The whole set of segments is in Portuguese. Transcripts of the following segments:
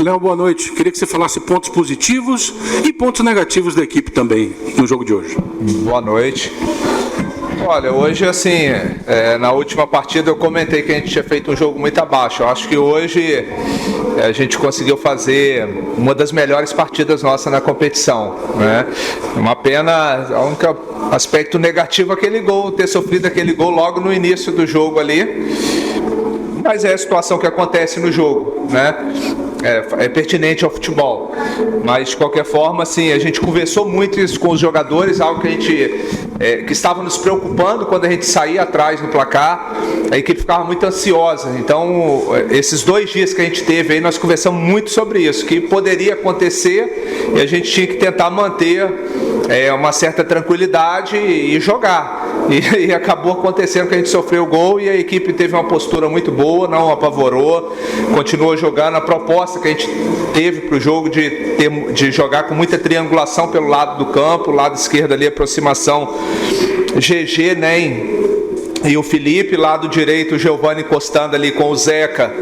Léo, boa noite. Queria que você falasse pontos positivos e pontos negativos da equipe também no jogo de hoje. Boa noite. Olha, hoje assim, na última partida eu comentei que a gente tinha feito um jogo muito abaixo. Eu acho que hoje a gente conseguiu fazer uma das melhores partidas nossas na competição, né? Uma pena, o único aspecto negativo é aquele gol, ter sofrido aquele gol logo no início do jogo ali. Mas é a situação que acontece no jogo, né? É pertinente ao futebol, mas de qualquer forma, assim, a gente conversou muito isso com os jogadores, algo que a gente que estava nos preocupando quando a gente saía atrás no placar, a equipe ficava muito ansiosa. Então, esses 2 dias que a gente teve aí, nós conversamos muito sobre isso, que poderia acontecer e a gente tinha que tentar manter uma certa tranquilidade e jogar. E acabou acontecendo que a gente sofreu o gol e a equipe teve uma postura muito boa, não apavorou, continuou jogando. A proposta que a gente teve para o jogo de jogar com muita triangulação pelo lado do campo, lado esquerdo ali, aproximação GG, NEM e o Felipe, lado direito o Giovani encostando ali com o Zeca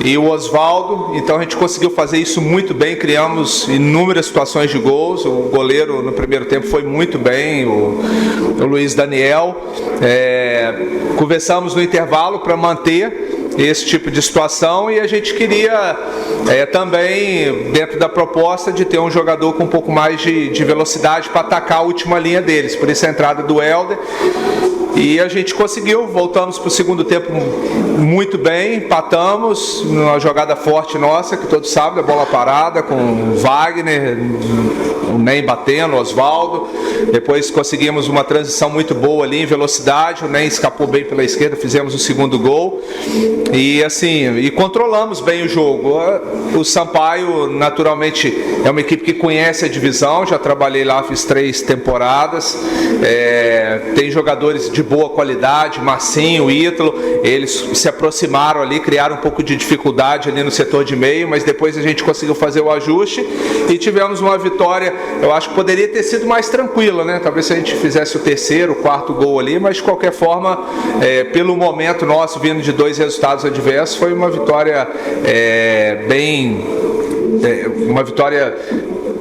e o Osvaldo. Então a gente conseguiu fazer isso muito bem, criamos inúmeras situações de gols. O goleiro no primeiro tempo foi muito bem, o Luiz Daniel. Conversamos no intervalo para manter esse tipo de situação e a gente queria também, dentro da proposta, de ter um jogador com um pouco mais de velocidade para atacar a última linha deles, por isso a entrada do Helder. E a gente conseguiu, voltamos para o segundo tempo muito bem, empatamos numa jogada forte nossa, que todos sabem, a bola parada com o Wagner, o Ney batendo, o Osvaldo. Depois conseguimos uma transição muito boa ali em velocidade, o Ney escapou bem pela esquerda, fizemos o segundo gol. E assim, e controlamos bem o jogo. O Sampaio, naturalmente, é uma equipe que conhece a divisão, já trabalhei lá, fiz 3 temporadas, tem jogadores de boa qualidade, Marcinho, Ítalo, eles se aproximaram ali, criaram um pouco de dificuldade ali no setor de meio, mas depois a gente conseguiu fazer o ajuste e tivemos uma vitória, eu acho que poderia ter sido mais tranquila, né? Talvez se a gente fizesse o terceiro, o quarto gol ali, mas de qualquer forma, pelo momento nosso, vindo de 2 resultados adversos, foi uma vitória uma vitória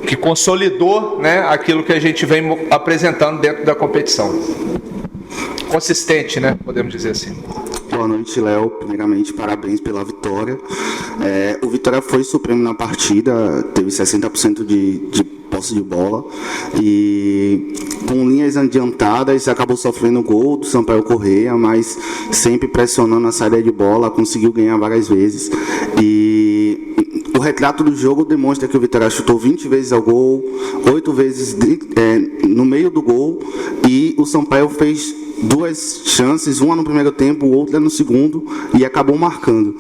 que consolidou, né, aquilo que a gente vem apresentando dentro da competição. Consistente, né? Podemos dizer assim. Boa noite, Léo. Primeiramente, parabéns pela vitória. O Vitória foi supremo na partida, teve 60% de posse de bola e com linhas adiantadas acabou sofrendo o gol do Sampaio Correia, mas sempre pressionando a saída de bola, conseguiu ganhar várias vezes. E o retrato do jogo demonstra que o Vitória chutou 20 vezes ao gol, 8 vezes no meio do gol, e o Sampaio fez 2 chances, uma no primeiro tempo, outra no segundo, e acabou marcando.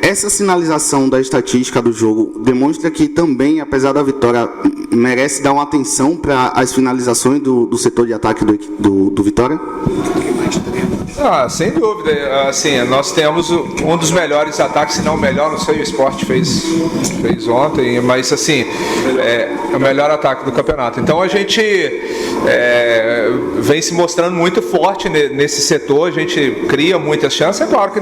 Essa sinalização da estatística do jogo demonstra que também, apesar da vitória, merece dar uma atenção para as finalizações do setor de ataque do Vitória? Sem dúvida. Assim, nós temos um dos melhores ataques, se não o melhor, não sei, o Sport fez ontem, mas assim, é o melhor ataque do campeonato. Então a gente vem se mostrando muito forte nesse setor, a gente cria muitas chances. É claro que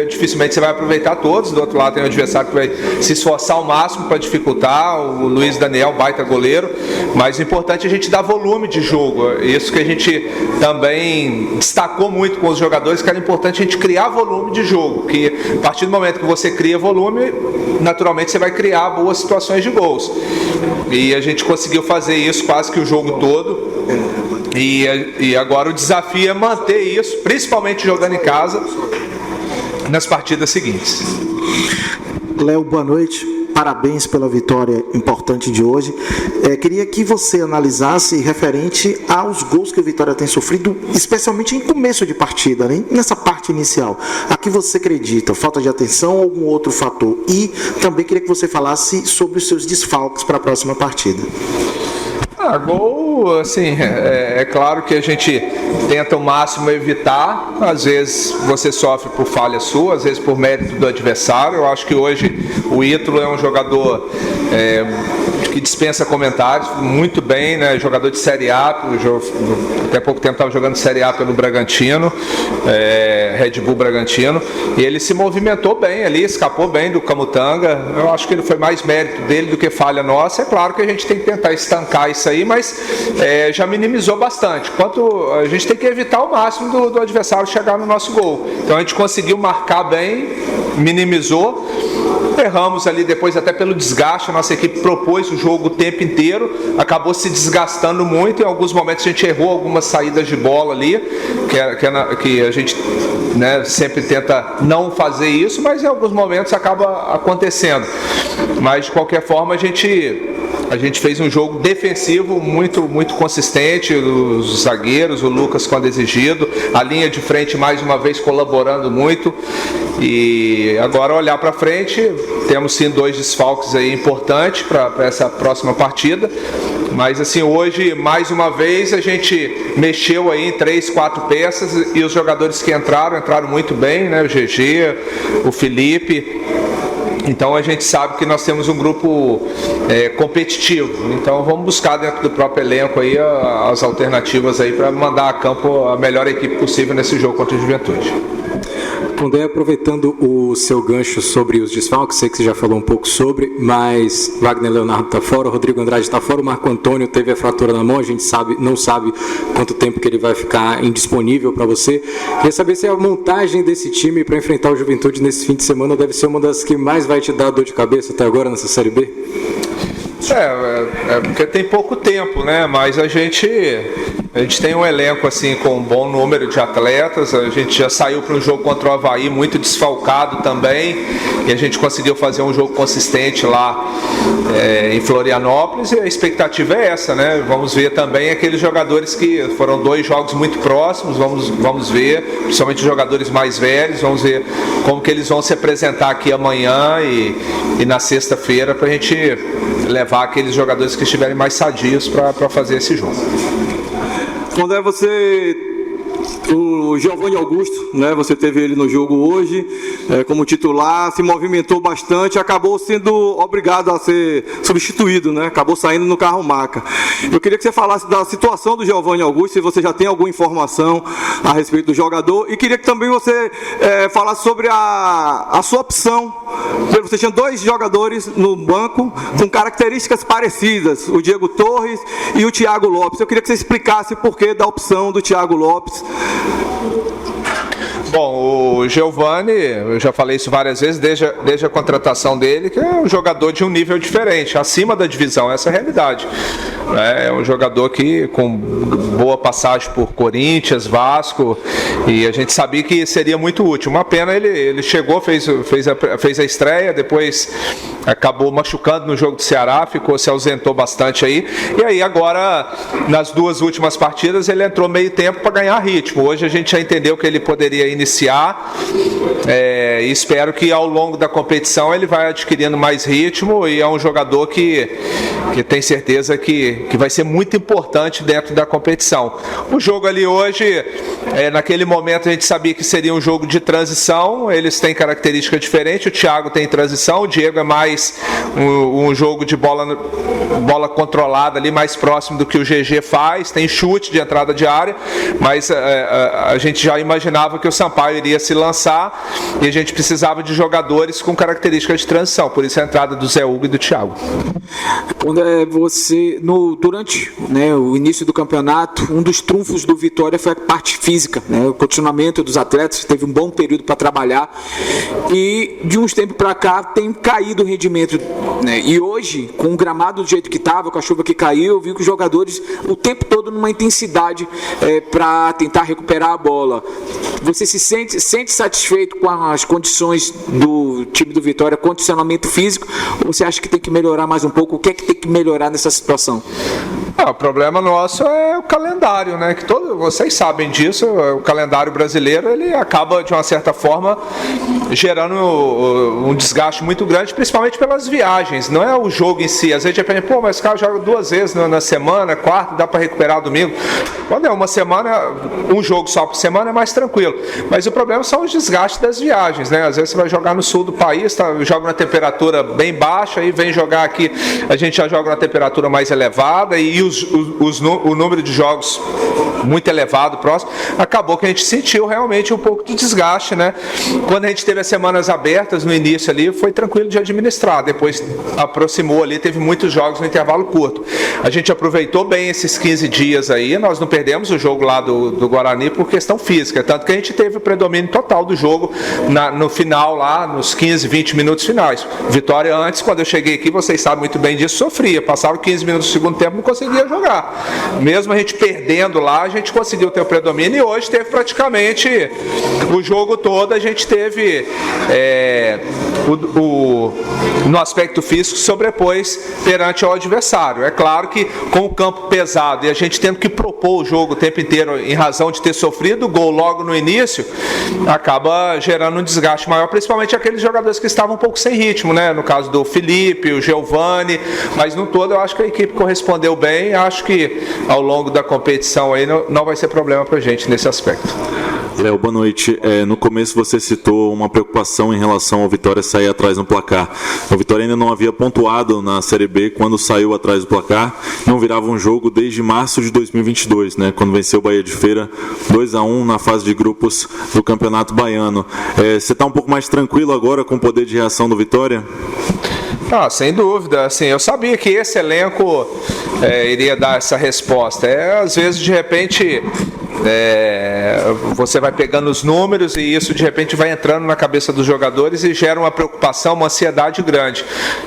dificilmente você vai aproveitar todos, do outro lado tem um adversário que vai se esforçar ao máximo para dificultar, o Luiz Daniel, baita goleiro, mas o importante é a gente dar volume de jogo. Isso que a gente também destacou muito com os jogadores, que era importante a gente criar volume de jogo, que a partir do momento que você cria volume, naturalmente você vai criar boas situações de gols. E a gente conseguiu fazer isso quase que o jogo todo. E agora o desafio é manter isso, principalmente jogando em casa, nas partidas seguintes. Léo, boa noite. Parabéns pela vitória importante de hoje. Queria que você analisasse referente aos gols que o Vitória tem sofrido, especialmente em começo de partida, né? Nessa parte inicial. A que você acredita? Falta de atenção ou algum outro fator? E também queria que você falasse sobre os seus desfalques para a próxima partida. Gol, assim, é claro que a gente tenta o máximo evitar. Às vezes você sofre por falha sua, às vezes por mérito do adversário. Eu acho que hoje o Ítalo é um jogador que dispensa comentários, muito bem, né? Jogador de Série A, até pouco tempo estava jogando Série A pelo Bragantino, Red Bull Bragantino, e ele se movimentou bem ali, escapou bem do Camutanga. Eu acho que ele foi mais mérito dele do que falha nossa. É claro que a gente tem que tentar estancar isso aí, mas já minimizou bastante. A gente tem que evitar ao máximo do adversário chegar no nosso gol. Então a gente conseguiu marcar bem, minimizou. Erramos ali depois até pelo desgaste, a nossa equipe propôs o jogo o tempo inteiro, acabou se desgastando muito, em alguns momentos a gente errou algumas saídas de bola ali, que a gente, né, sempre tenta não fazer isso, mas em alguns momentos acaba acontecendo. Mas de qualquer forma a gente fez um jogo defensivo muito, muito consistente, os zagueiros, o Lucas quando exigido, a linha de frente mais uma vez colaborando muito. E agora olhar para frente, temos sim 2 desfalques aí importantes para essa próxima partida, mas assim, hoje mais uma vez a gente mexeu aí em 3, 4 peças e os jogadores que entraram muito bem, né? O GG, o Felipe. Então a gente sabe que nós temos um grupo competitivo, então vamos buscar dentro do próprio elenco aí as alternativas aí para mandar a campo a melhor equipe possível nesse jogo contra o Juventude. Pondé, aproveitando o seu gancho sobre os desfalques, sei que você já falou um pouco sobre, mas Wagner Leonardo está fora, o Rodrigo Andrade está fora, o Marco Antônio teve a fratura na mão, a gente não sabe quanto tempo que ele vai ficar indisponível para você. Queria saber se a montagem desse time para enfrentar o Juventude nesse fim de semana deve ser uma das que mais vai te dar dor de cabeça até agora nessa Série B? Porque tem pouco tempo, né? Mas a gente tem um elenco assim com um bom número de atletas. A gente já saiu para um jogo contra o Avaí muito desfalcado também, e a gente conseguiu fazer um jogo consistente lá em Florianópolis, e a expectativa é essa, né? Vamos ver também aqueles jogadores que foram 2 jogos muito próximos, vamos ver, principalmente os jogadores mais velhos, vamos ver como que eles vão se apresentar aqui amanhã e na sexta-feira, para a gente levar aqueles jogadores que estiverem mais sadios para fazer esse jogo. Quando o Giovanni Augusto, né, você teve ele no jogo hoje como titular, se movimentou bastante, acabou sendo obrigado a ser substituído, né, acabou saindo no carro maca. Eu queria que você falasse da situação do Giovanni Augusto, se você já tem alguma informação a respeito do jogador, e queria que também você falasse sobre a sua opção. Você tinha 2 jogadores no banco com características parecidas, o Diego Torres e o Thiago Lopes. Eu queria que você explicasse o porquê da opção do Thiago Lopes. Bom, o Giovanni, eu já falei isso várias vezes, desde a contratação dele, que é um jogador de um nível diferente, acima da divisão, essa é a realidade. É um jogador que com boa passagem por Corinthians, Vasco, e a gente sabia que seria muito útil. Uma pena, ele chegou, fez a estreia, depois acabou machucando no jogo do Ceará, se ausentou bastante aí, e aí agora, nas 2 últimas partidas, ele entrou meio tempo para ganhar ritmo. Hoje a gente já entendeu que ele poderia iniciar, e espero que ao longo da competição ele vai adquirindo mais ritmo, e é um jogador que tem certeza que vai ser muito importante dentro da competição. O jogo ali hoje, naquele momento a gente sabia que seria um jogo de transição, eles têm característica diferente, o Thiago tem transição, o Diego é mais um jogo de bola controlada ali, mais próximo do que o GG faz, tem chute de entrada de área, mas a gente já imaginava que o Sampaio iria se lançar e a gente precisava de jogadores com características de transição, por isso a entrada do Zé Hugo e do Thiago. Você, durante o início do campeonato, um dos trunfos do Vitória foi a parte física, né? O continuamento dos atletas, teve um bom período para trabalhar, e de uns tempos para cá tem caído o rendimento, né? E hoje, com o gramado do jeito que estava, com a chuva que caiu, eu vi que os jogadores o tempo todo numa intensidade para tentar recuperar a bola. Você se sente satisfeito com as condições do time do Vitória, condicionamento físico, ou você acha que tem que melhorar mais um pouco? O que é que tem que melhorar nessa situação? O problema nosso é o calendário. calendário, né? Que vocês sabem disso, o calendário brasileiro ele acaba, de uma certa forma, gerando um desgaste muito grande, principalmente pelas viagens, não é o jogo em si. Às vezes a gente pensa, mas o cara joga 2 vezes na semana, quarta, dá para recuperar domingo. Quando é uma semana, um jogo só por semana é mais tranquilo. Mas o problema são os desgastes das viagens, né? Às vezes você vai jogar no sul do país, joga na temperatura bem baixa, aí vem jogar aqui, a gente já joga na temperatura mais elevada e o número de jogos muito elevado, próximo, acabou que a gente sentiu realmente um pouco de desgaste, né? Quando a gente teve as semanas abertas no início ali, foi tranquilo de administrar, depois aproximou ali, teve muitos jogos no intervalo curto. A gente aproveitou bem esses 15 dias aí, nós não perdemos o jogo lá do Guarani por questão física, tanto que a gente teve o predomínio total do jogo no final lá, nos 15, 20 minutos finais. Vitória antes, quando eu cheguei aqui, vocês sabem muito bem disso, sofria, passava 15 minutos do segundo tempo, não conseguia jogar. Mesmo a gente perdendo lá, a gente conseguiu ter o predomínio e hoje teve praticamente o jogo todo, a gente teve no aspecto físico sobrepôs perante ao adversário. É claro que com o campo pesado e a gente tendo que propor o jogo o tempo inteiro em razão de ter sofrido o gol logo no início, acaba gerando um desgaste maior, principalmente aqueles jogadores que estavam um pouco sem ritmo, né? No caso do Felipe, o Giovani, mas no todo eu acho que a equipe correspondeu bem, acho que ao longo da competição aí não vai ser problema pra gente nesse aspecto. Léo, boa noite. No começo você citou uma preocupação em relação ao Vitória sair atrás no placar. O Vitória ainda não havia pontuado na Série B quando saiu atrás do placar. Não virava um jogo desde março de 2022, né, quando venceu o Bahia de Feira 2-1 na fase de grupos do Campeonato Baiano. Você está um pouco mais tranquilo agora com o poder de reação do Vitória? Sem dúvida. Assim, eu sabia que esse elenco iria dar essa resposta. Às vezes, de repente, você vai pegando os números e isso, de repente, vai entrando na cabeça dos jogadores e gera uma preocupação, uma ansiedade grande.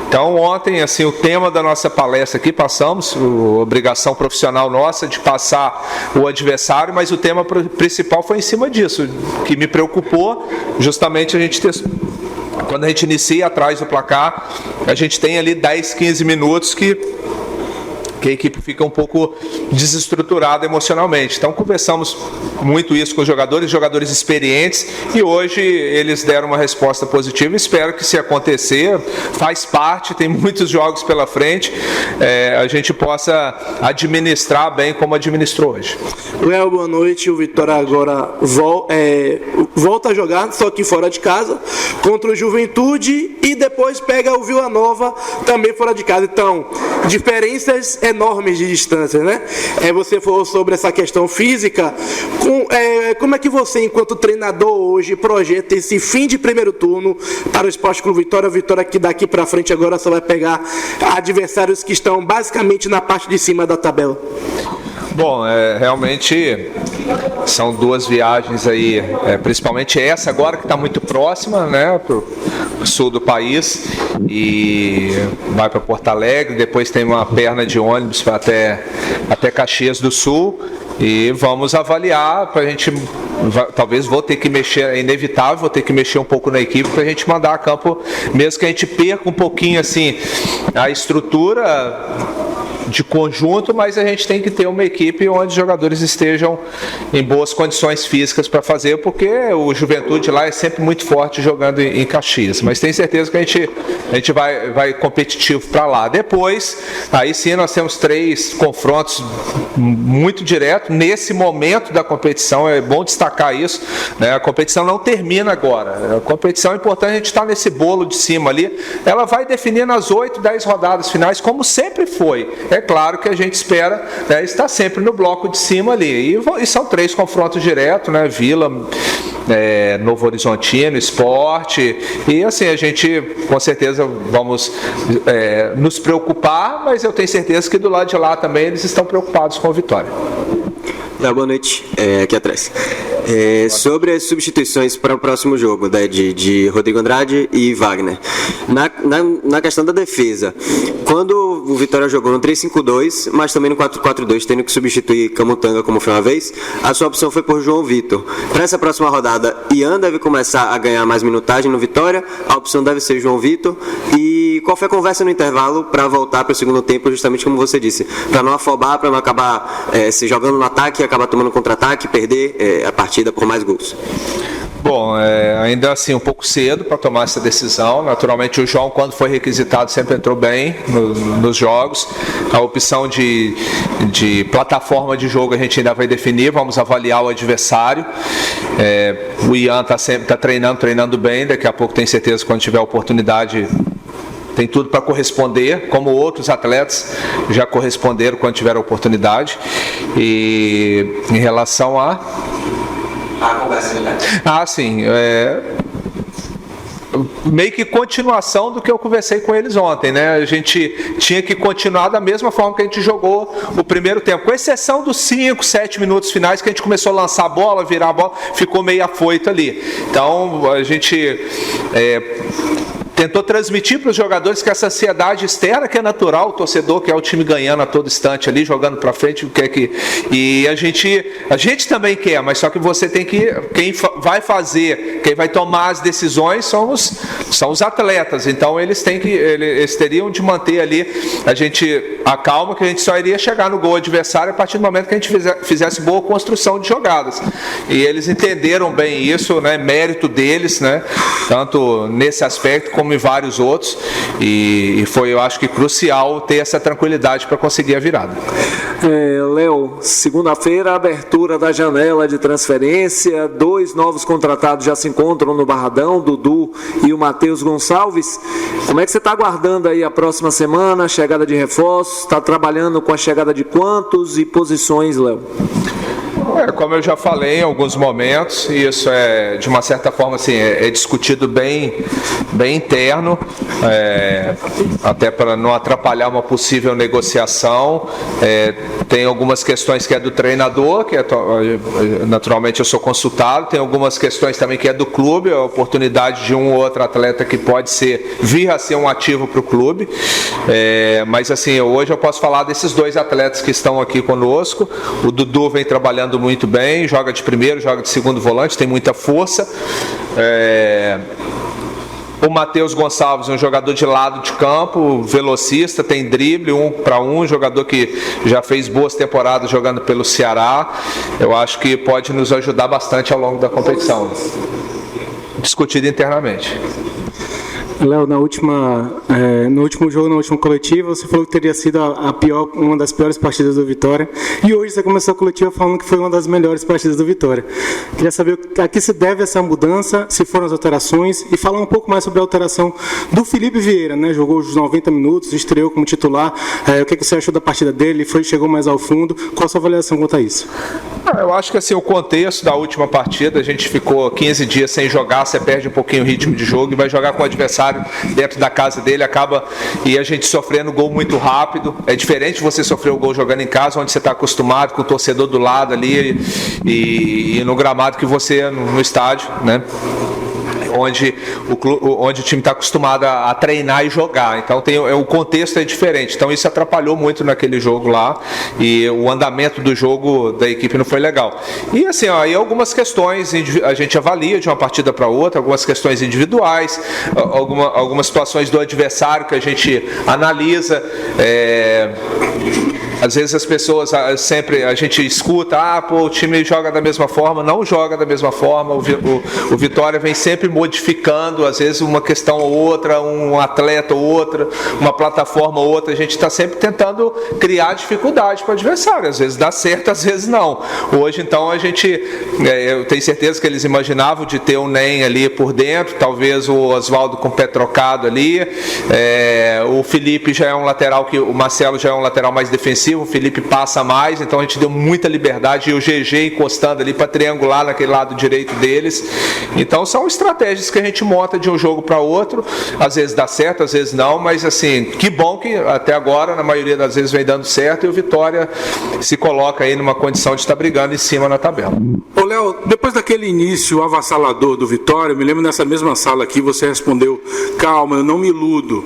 Então, ontem, assim, o tema da nossa palestra aqui, passamos, a obrigação profissional nossa de passar o adversário, mas o tema principal foi em cima disso, que me preocupou justamente a gente ter... Quando a gente inicia atrás do placar, a gente tem ali 10, 15 minutos que a equipe fica um pouco desestruturada emocionalmente. Então conversamos muito isso com os jogadores experientes, e hoje eles deram uma resposta positiva. Espero que, se acontecer, faz parte, tem muitos jogos pela frente, a gente possa administrar bem como administrou hoje. Léo, boa noite. O Vitória agora volta a jogar, só que fora de casa, contra o Juventude, e depois pega o Vila Nova, também fora de casa. Então, diferenças enormes de distância, né? Você falou sobre essa questão física. Como é que você, enquanto treinador hoje, projeta esse fim de primeiro turno para o Sport Clube Vitória? Vitória que daqui para frente agora só vai pegar adversários que estão basicamente na parte de cima da tabela. Bom, realmente são 2 viagens aí, principalmente essa agora que está muito próxima, né, para o sul do país, e vai para Porto Alegre, depois tem uma perna de ônibus até Caxias do Sul, e vamos avaliar para a gente, talvez vou ter que mexer, é inevitável, vou ter que mexer um pouco na equipe para a gente mandar a campo, mesmo que a gente perca um pouquinho assim a estrutura de conjunto, mas a gente tem que ter uma equipe onde os jogadores estejam em boas condições físicas para fazer, porque o Juventude lá é sempre muito forte jogando em Caxias, mas tenho certeza que a gente vai competitivo para lá. Depois, aí sim, nós temos 3 confrontos muito diretos nesse momento da competição, é bom destacar isso, né? A competição não termina agora, a competição é importante, a gente está nesse bolo de cima ali, ela vai definir nas 8, 10 rodadas finais, como sempre foi. É claro que a gente espera, né, estar sempre no bloco de cima ali. E são 3 confrontos diretos, né? Vila, Novo Horizontino, Sport. E assim, a gente com certeza vamos nos preocupar, mas eu tenho certeza que do lado de lá também eles estão preocupados com a vitória. Boa noite, aqui atrás. Sobre as substituições para o próximo jogo, né, de Rodrigo Andrade e Wagner. Na questão da defesa, quando o Vitória jogou no 3-5-2, mas também no 4-4-2, tendo que substituir Camutanga como foi uma vez, a sua opção foi por João Vitor. Para essa próxima rodada, Ian deve começar a ganhar mais minutagem no Vitória, a opção deve ser João Vitor. E qual foi a conversa no intervalo para voltar para o segundo tempo, justamente como você disse, para não afobar, para não acabar se jogando no ataque, acabar tomando contra-ataque, perder a partida por mais gols? Bom, ainda assim um pouco cedo para tomar essa decisão. Naturalmente o João, quando foi requisitado, sempre entrou bem nos jogos. A opção de plataforma de jogo a gente ainda vai definir, vamos avaliar o adversário. O Ian está treinando bem, daqui a pouco tenho certeza que quando tiver a oportunidade tem tudo para corresponder, como outros atletas já corresponderam quando tiveram a oportunidade. E em relação a... sim. Meio que continuação do que eu conversei com eles ontem, né? A gente tinha que continuar da mesma forma que a gente jogou o primeiro tempo, com exceção dos 5, 7 minutos finais que a gente começou a lançar a bola, virar a bola, ficou meio afoito ali. Então a gente tentou transmitir para os jogadores que essa ansiedade externa, que é natural, o torcedor que é o time ganhando a todo instante ali, jogando para frente, e a gente também quer, mas só que você tem que, quem vai fazer, quem vai tomar as decisões são os atletas, então eles teriam de manter ali a calma, que a gente só iria chegar no gol adversário a partir do momento que a gente fizesse boa construção de jogadas, e eles entenderam bem isso, né, mérito deles, né, tanto nesse aspecto como em vários outros, e foi, eu acho que crucial ter essa tranquilidade para conseguir a virada. Léo, segunda-feira, abertura da janela de transferência, 2 novos contratados já se encontram no Barradão, Dudu e o Matheus Gonçalves. Como é que você está aguardando aí a próxima semana, a chegada de reforços? Está trabalhando com a chegada de quantos e posições, Léo? Como eu já falei em alguns momentos, isso de uma certa forma assim, é discutido bem interno, até para não atrapalhar uma possível negociação. Tem algumas questões que é do treinador, que naturalmente eu sou consultado, tem algumas questões também que é do clube, a oportunidade de um ou outro atleta que pode vir a ser um ativo para o clube, mas assim, hoje eu posso falar desses 2 atletas que estão aqui conosco. O Dudu vem trabalhando muito bem, joga de primeiro, joga de segundo volante, tem muita força. O Matheus Gonçalves é um jogador de lado de campo, velocista, tem drible, 1 para 1, jogador que já fez boas temporadas jogando pelo Ceará. Eu acho que pode nos ajudar bastante ao longo da competição. Discutido internamente. Léo, no último jogo, na última coletiva, você falou que teria sido uma das piores partidas do Vitória, e hoje você começou a coletiva falando que foi uma das melhores partidas do Vitória. Queria saber a que se deve essa mudança, se foram as alterações, e falar um pouco mais sobre a alteração do Felipe Vieira, né? Jogou os 90 minutos, estreou como titular. O que você achou da partida dele? Chegou mais ao fundo? Qual a sua avaliação quanto a isso? Eu acho que assim, o contexto da última partida, a gente ficou 15 dias sem jogar, você perde um pouquinho o ritmo de jogo e vai jogar com o adversário dentro da casa dele, e a gente sofrendo gol muito rápido. É diferente você sofrer o gol jogando em casa, onde você está acostumado com o torcedor do lado ali e no gramado que você no estádio, né? Onde o time está acostumado a treinar e jogar. Então o contexto é diferente. Então isso atrapalhou muito naquele jogo lá, e o andamento do jogo da equipe não foi legal. E assim, aí algumas questões a gente avalia de uma partida para outra, algumas questões individuais, algumas situações do adversário que a gente analisa. Às vezes as pessoas, a gente escuta, o time joga da mesma forma, não joga da mesma forma, o Vitória vem sempre modificando, às vezes uma questão ou outra, um atleta ou outra, uma plataforma ou outra, a gente está sempre tentando criar dificuldade para o adversário, às vezes dá certo, às vezes não. Hoje então eu tenho certeza que eles imaginavam de ter o NEM ali por dentro, talvez o Oswaldo com o pé trocado ali, o Felipe já é um lateral, o Marcelo já é um lateral mais defensivo, ofensivo, o Felipe passa mais, então a gente deu muita liberdade, e o GG encostando ali para triangular naquele lado direito deles. Então são estratégias que a gente monta de um jogo para outro, às vezes dá certo, às vezes não, mas assim, que bom que até agora, na maioria das vezes, vem dando certo, e o Vitória se coloca aí numa condição de estar brigando em cima na tabela. Ô Léo, depois daquele início avassalador do Vitória, eu me lembro nessa mesma sala aqui, você respondeu: calma, eu não me iludo,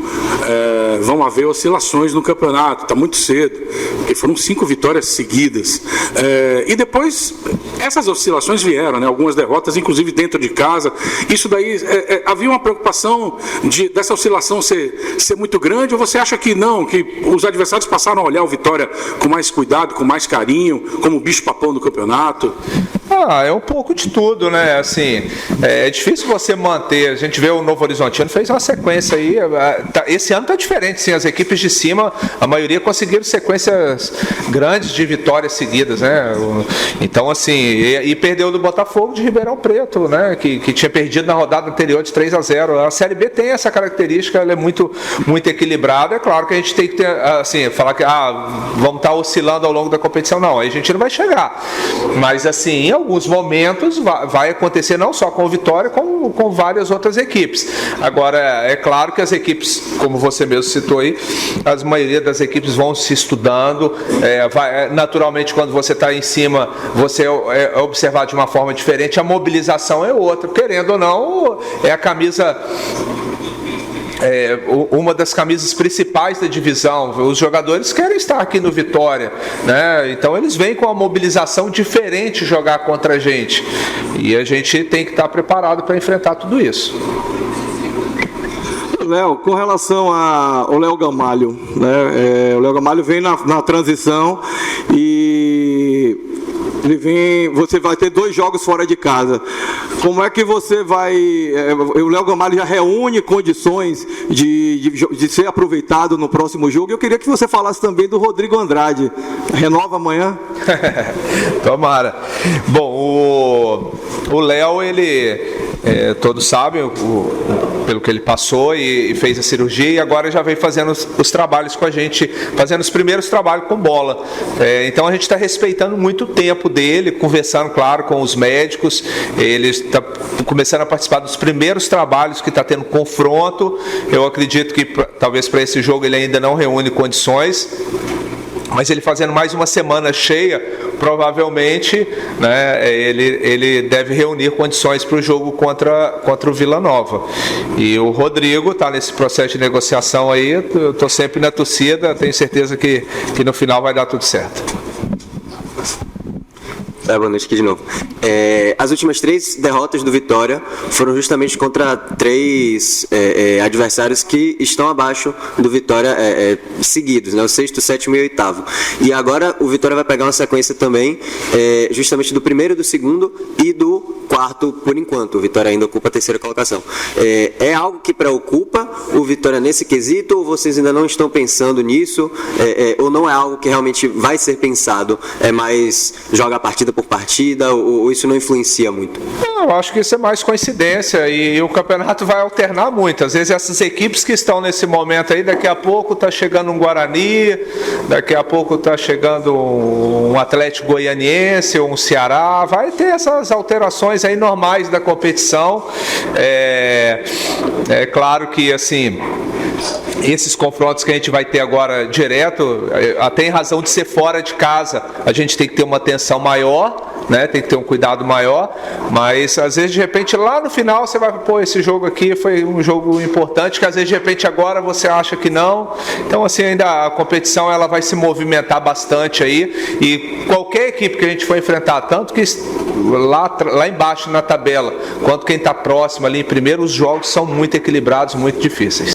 vão haver oscilações no campeonato, está muito cedo, porque foram 5 vitórias seguidas, e depois essas oscilações vieram, né? Algumas derrotas, inclusive dentro de casa. Isso daí, havia uma preocupação dessa oscilação ser muito grande, ou você acha que não, que os adversários passaram a olhar o Vitória com mais cuidado, com mais carinho, como bicho-papão do campeonato? É um pouco de tudo, né? Assim, é difícil você manter. A gente vê o Novo Horizontino fez uma sequência aí. Esse ano tá diferente, sim. As equipes de cima, a maioria conseguiram sequências grandes de vitórias seguidas, né? Então, assim, e perdeu do Botafogo de Ribeirão Preto, né? Que tinha perdido na rodada anterior de 3-0. A Série B tem essa característica, ela é muito, muito equilibrada. É claro que a gente tem que ter, assim, falar que vamos estar oscilando ao longo da competição. Não, aí a gente não vai chegar. Mas, assim, em alguns momentos vai acontecer não só com o Vitória, como com várias outras equipes. Agora, é claro que as equipes, como você mesmo citou aí, a maioria das equipes vão se estudando, naturalmente quando você está em cima, você é observado de uma forma diferente, a mobilização é outra, querendo ou não, é a camisa... uma das camisas principais da divisão. Os jogadores querem estar aqui no Vitória, né? Então eles vêm com uma mobilização diferente jogar contra a gente, e a gente tem que estar preparado para enfrentar tudo isso. Léo, com relação ao Léo Gamalho, né? O Léo Gamalho vem na transição e você vai ter 2 jogos fora de casa. Como é que você vai... o Léo Gamalho já reúne condições de ser aproveitado no próximo jogo. Eu queria que você falasse também do Rodrigo Andrade. Renova amanhã? Tomara. Bom, o Léo, ele... todos sabem pelo que ele passou e fez a cirurgia, e agora já vem fazendo os trabalhos com a gente, fazendo os primeiros trabalhos com bola. Então a gente está respeitando muito o tempo dele, conversando, claro, com os médicos. Ele está começando a participar dos primeiros trabalhos, que está tendo confronto. Eu acredito que talvez para esse jogo ele ainda não reúne condições, mas ele fazendo mais uma semana cheia, provavelmente, né, ele deve reunir condições para o jogo contra o Vila Nova. E o Rodrigo está nesse processo de negociação aí, eu estou sempre na torcida, tenho certeza que no final vai dar tudo certo. Boa noite aqui de novo. As últimas 3 derrotas do Vitória foram justamente contra 3 adversários que estão abaixo do Vitória seguidos, né? O 6º, 7º e 8º. E agora o Vitória vai pegar uma sequência também justamente do 1º, do 2º e do 4º por enquanto. O Vitória ainda ocupa a 3ª colocação. É algo que preocupa o Vitória nesse quesito, ou vocês ainda não estão pensando nisso, ou não é algo que realmente vai ser pensado, é mais joga partida por partida, ou isso não influencia muito? Eu acho que isso é mais coincidência, e o campeonato vai alternar muito. Às vezes essas equipes que estão nesse momento aí, daqui a pouco está chegando um Guarani, daqui a pouco está chegando um Atlético Goianiense ou um Ceará, vai ter essas alterações aí normais da competição. É claro que, assim, esses confrontos que a gente vai ter agora direto, até em razão de ser fora de casa, a gente tem que ter uma atenção maior, né? Tem que ter um cuidado maior, mas às vezes de repente lá no final você vai, esse jogo aqui foi um jogo importante, que às vezes de repente agora você acha que não. Então, assim, ainda a competição ela vai se movimentar bastante aí, e qualquer equipe que a gente for enfrentar, tanto que lá embaixo na tabela, quanto quem está próximo ali em primeiro, os jogos são muito equilibrados, muito difíceis.